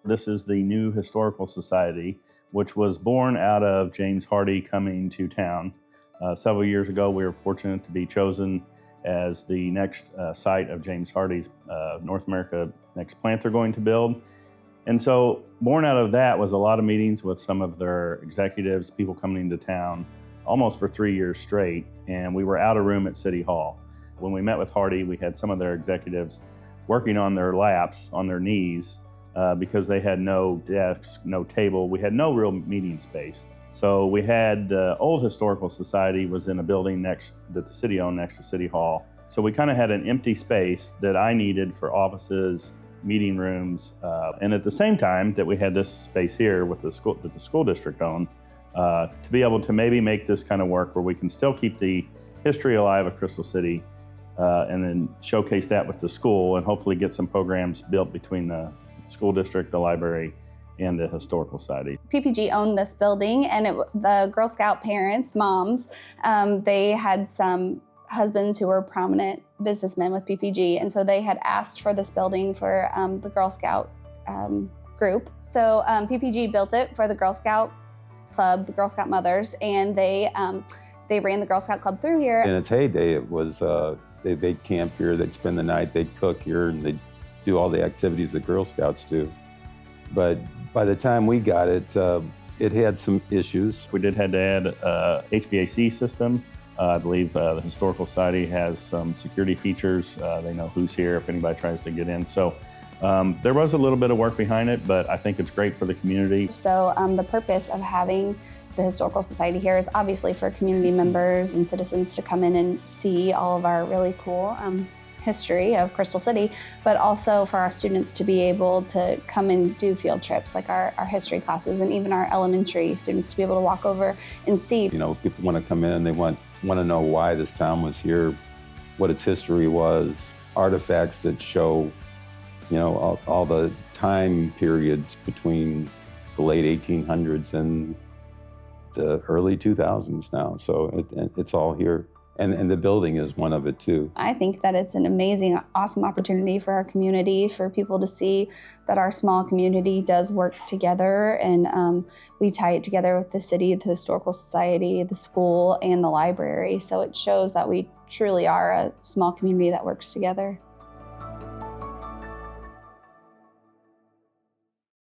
This is the new Historical Society, which was born out of James Hardie coming to town. Several years ago, we were fortunate to be chosen as the next site of James Hardie's North America next plant they're going to build. And so born out of that was a lot of meetings with some of their executives, people coming into town, almost for 3 years straight. And we were out of room at City Hall. When we met with Hardie, we had some of their executives working on their laps, on their knees, because they had no desks, no table. We had no real meeting space. So we had the old Historical Society was in a building that the city owned next to City Hall. So we kind of had an empty space that I needed for offices, meeting rooms, and at the same time that we had this space here with the school that the school district owned, to be able to maybe make this kind of work where we can still keep the history alive of Crystal City, and then showcase that with the school and hopefully get some programs built between the school district, the library, and the Historical Society. PPG owned this building, and the Girl Scout parents, moms, they had some husbands who were prominent businessmen with PPG, and so they had asked for this building for the Girl Scout group. So PPG built it for the Girl Scout Club, the Girl Scout mothers, and they ran the Girl Scout Club through here. In its heyday, it was they'd camp here, they'd spend the night, they'd cook here, and they'd do all the activities that Girl Scouts do. But by the time we got it, it had some issues. We did have to add a HVAC system. I believe the Historical Society has some security features. They know who's here if anybody tries to get in. So there was a little bit of work behind it, but I think it's great for the community. So the purpose of having the Historical Society here is obviously for community members and citizens to come in and see all of our really cool history of Crystal City, but also for our students to be able to come and do field trips like our history classes, and even our elementary students to be able to walk over and see. You know, people want to come in and they want to know why this town was here, what its history was, artifacts that show, you know, all the time periods between the late 1800s and the early 2000s now. So it's all here. And the building is one of it too. I think that it's an amazing, awesome opportunity for our community, for people to see that our small community does work together, and we tie it together with the city, the Historical Society, the school, and the library. So it shows that we truly are a small community that works together.